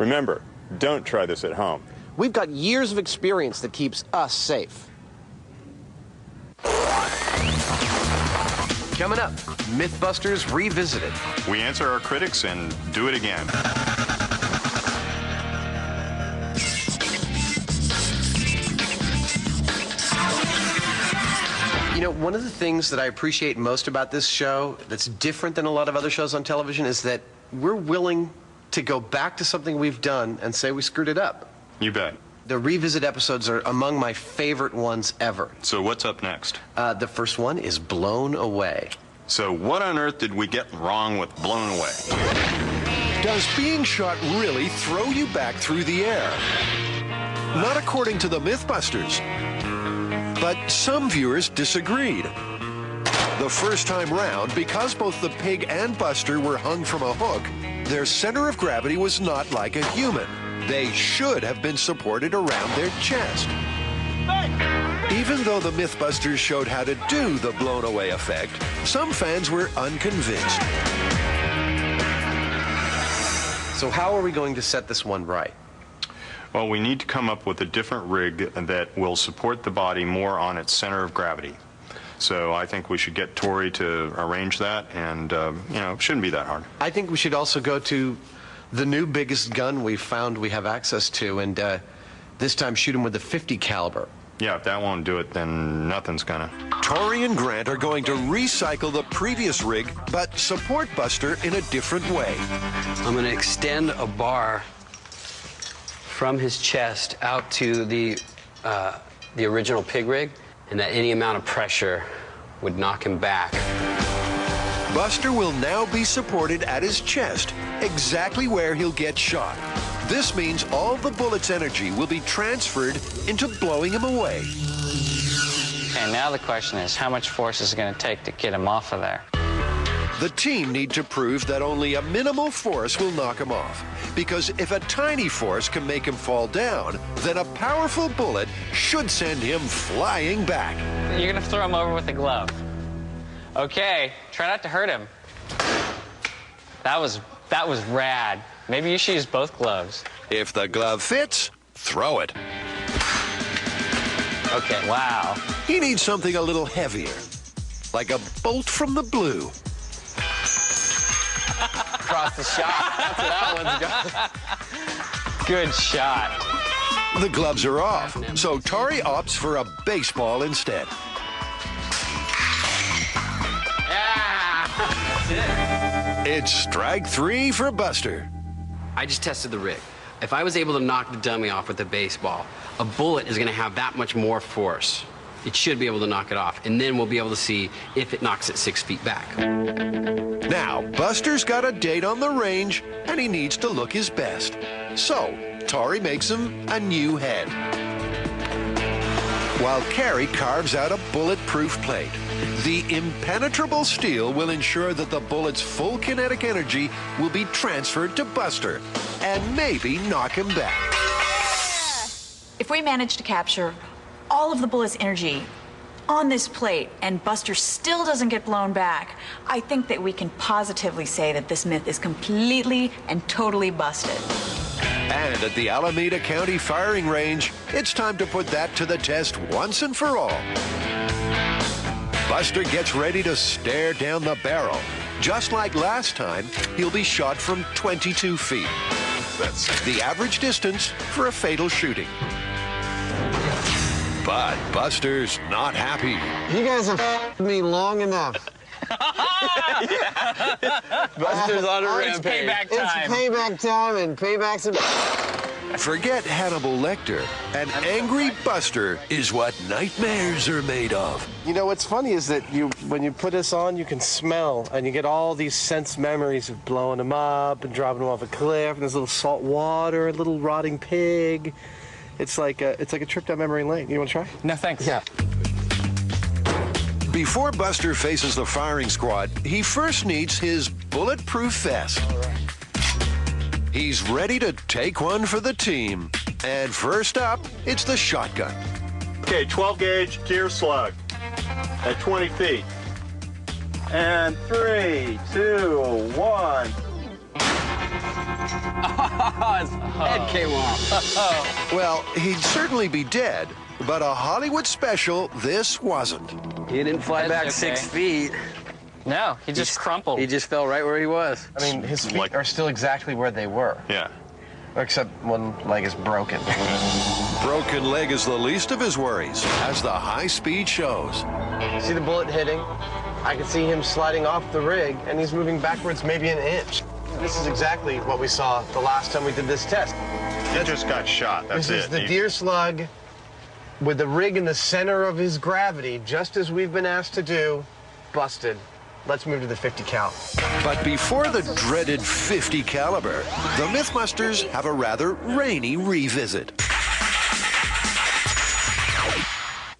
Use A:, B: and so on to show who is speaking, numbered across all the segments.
A: Remember, don't try this at home.
B: We've got years of experience that keeps us safe. Coming up, Mythbusters Revisited.
A: We answer our critics and do it again.
B: You know, one of the things that I appreciate most about this show that's different than a lot of other shows on television is that we're willing to go back to something we've done and say we screwed it up.
A: You bet.
B: The revisit episodes are among my favorite ones ever.
A: So what's up next?
B: The first one is Blown Away.
A: So what on earth did we get wrong with Blown Away?
C: Does being shot really throw you back through the air? Not according to the Mythbusters. But some viewers disagreed. The first time round, because both the pig and Buster were hung from a hook, their center of gravity was not like a human. They should have been supported around their chest. Even though the Mythbusters showed how to do the blown away effect, some fans were unconvinced.
B: So how are we going to set this one right?
A: Well, we need to come up with a different rig that will support the body more on its center of gravity. So I think we should get Tori to arrange that, and, you know, it shouldn't be that hard.
B: I think we should also go to the new biggest gun we've found we have access to, and this time shoot him with the .50 caliber.
A: Yeah, if that won't do it, then nothing's gonna.
C: Tori and Grant are going to recycle the previous rig, but support Buster in a different way.
D: I'm going to extend a bar from his chest out to the original pig rig, and that any amount of pressure would knock him back.
C: Buster will now be supported at his chest, exactly where he'll get shot. This means all the bullet's energy will be transferred into blowing him away.
E: And now the question is, how much force is it going to take to get him off of there?
C: The team need to prove that only a minimal force will knock him off. Because if a tiny force can make him fall down, then a powerful bullet should send him flying back.
E: You're going to throw him over with a glove. Okay, try not to hurt him. That was rad. Maybe you should use both gloves.
C: If the glove fits, throw it.
E: Okay, wow.
C: He needs something a little heavier, like a bolt from the blue.
E: Across the shot. That's what that one's got. Good shot.
C: The gloves are off, so Tori opts for a baseball instead.
E: Yeah!
C: It's strike 3 for Buster.
D: I just tested the rig. If I was able to knock the dummy off with a baseball, a bullet is going to have that much more force. It should be able to knock it off, and then we'll be able to see if it knocks it 6 feet back.
C: Now, Buster's got a date on the range, and he needs to look his best. So, Tori makes him a new head, while Carrie carves out a bulletproof plate. The impenetrable steel will ensure that the bullet's full kinetic energy will be transferred to Buster, and maybe knock him back.
F: If we manage to capture all of the bullet's energy on this plate and Buster still doesn't get blown back, I think that we can positively say that this myth is completely and totally busted.
C: And at the Alameda County firing range, it's time to put that to the test once and for all. Buster gets ready to stare down the barrel. Just like last time, he'll be shot from 22 feet. That's the average distance for a fatal shooting. But Buster's not happy.
G: You guys have f***ed me long enough.
E: Buster's on a rampage. It's payback time.
G: It's payback time, and payback's a...
C: Forget Hannibal Lecter. An angry Buster is what nightmares are made of.
H: You know, what's funny is that when you put this on, you can smell, and you get all these sense memories of blowing him up and dropping him off a cliff, and there's a little salt water, a little rotting pig. It's like a trip down memory lane. You want to try?
E: No, thanks.
H: Yeah.
C: Before Buster faces the firing squad, he first needs his bulletproof vest. He's ready to take one for the team. And first up, it's the shotgun.
A: Okay, 12 gauge gear slug at 20 feet. And 3, 2, 1.
E: Oh,
D: was. Head came off.
C: Well, he'd certainly be dead, but a Hollywood special this wasn't.
D: He didn't fly back
E: okay.
D: 6 feet.
E: No, he just crumpled.
D: He just fell right where he was.
B: I mean, his feet are still exactly where they were,
A: Yeah.
B: except one leg is broken.
C: Broken leg is the least of his worries, as the high speed shows.
B: See the bullet hitting? I can see him sliding off the rig, and he's moving backwards maybe an inch. This is exactly what we saw the last time we did this test.
A: He just got shot. That's
B: This is
A: it.
B: the deer slug with the rig in the center of his gravity, just as we've been asked to do, busted. Let's move to the 50 cal.
C: But before the dreaded 50 caliber, the Mythbusters have a rather rainy revisit.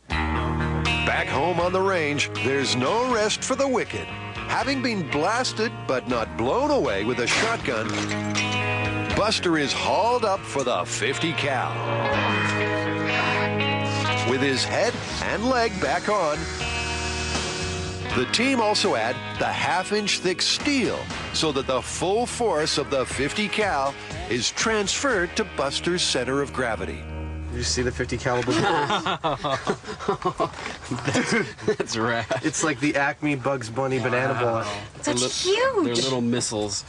C: Back home on the range, there's no rest for the wicked. Having been blasted but not blown away with a shotgun, Buster is hauled up for the 50 cal. With his head and leg back on, the team also add the half-inch thick steel so that the full force of the 50 cal is transferred to Buster's center of gravity.
B: Did you see the 50 caliber bullet?
D: That's rad.
B: It's like the Acme Bugs Bunny banana bullet.
F: That's
D: They're
F: huge.
D: little missiles.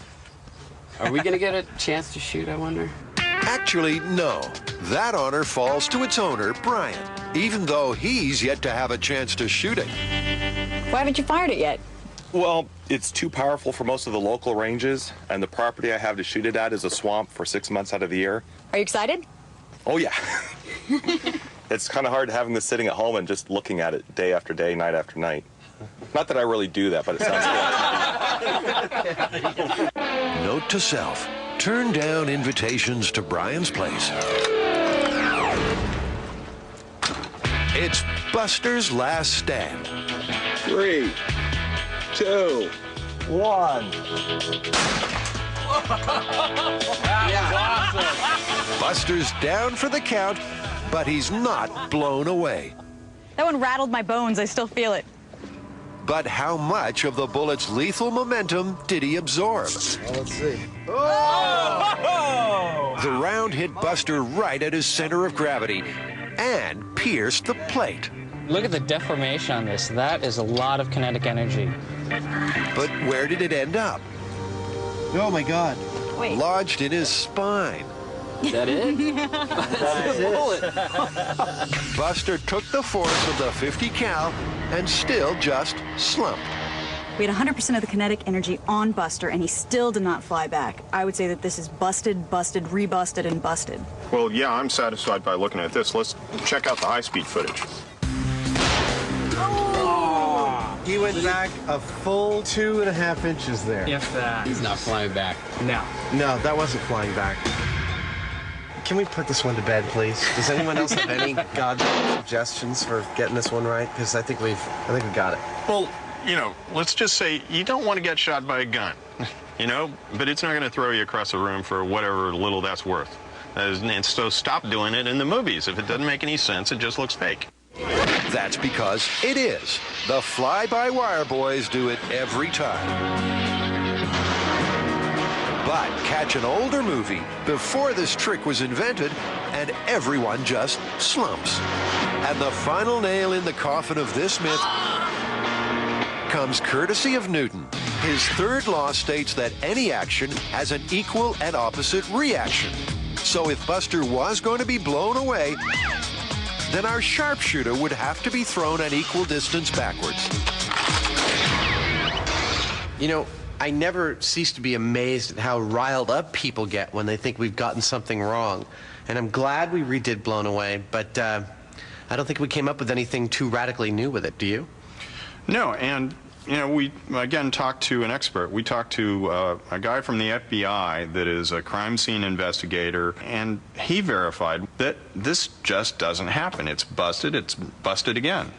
D: Are we going to get a chance to shoot, I wonder?
C: Actually, no. That honor falls to its owner, Brian, even though he's yet to have a chance to shoot it.
I: Why haven't you fired it yet?
J: Well, it's too powerful for most of the local ranges, and the property I have to shoot it at is a swamp for 6 months out of the year.
I: Are you excited?
J: Oh, yeah. It's kind of hard having this sitting at home and just looking at it day after day, night after night. Not that I really do that, but it sounds good.
C: Note to self, turn down invitations to Brian's place. It's Buster's last stand.
J: 3, 2, 1.
C: Buster's down for the count, but he's not blown away.
I: That one rattled my bones. I still feel it.
C: But how much of the bullet's lethal momentum did he absorb?
B: Well, let's see.
C: The round hit Buster right at his center of gravity and pierced the plate.
E: Look at the deformation on this. That is a lot of kinetic energy.
C: But where did it end up?
B: Oh, my God.
I: Wait.
C: Lodged in his spine.
D: Is that it? That's a bullet.
C: Buster took the force of the 50 cal and still just slumped.
I: We had 100% of the kinetic energy on Buster, and he still did not fly back. I would say that this is busted, busted, rebusted, and busted.
A: Well, yeah, I'm satisfied by looking at this. Let's check out the high-speed footage.
B: He went back a full 2.5 inches there.
E: If that.
D: He's not flying back.
E: No.
B: No, that wasn't flying back. Can we put this one to bed, please? Does anyone else have any goddamn suggestions for getting this one right? Because I think we got it.
A: Well, you know, let's just say you don't want to get shot by a gun, you know, but it's not going to throw you across the room for whatever little that's worth. And so stop doing it in the movies. If it doesn't make any sense, it just looks fake.
C: That's because it is. The Flybywire boys do it every time. But catch an older movie before this trick was invented, and everyone just slumps. And the final nail in the coffin of this myth comes courtesy of Newton. His third law states that any action has an equal and opposite reaction. So if Buster was going to be blown away, then our sharpshooter would have to be thrown an equal distance backwards.
B: You know, I never cease to be amazed at how riled up people get when they think we've gotten something wrong. And I'm glad we redid Blown Away, but I don't think we came up with anything too radically new with it, do you?
A: No, and, you know, we, again, talked to an expert. We talked to a guy from the FBI that is a crime scene investigator, and he verified that this just doesn't happen. It's busted again.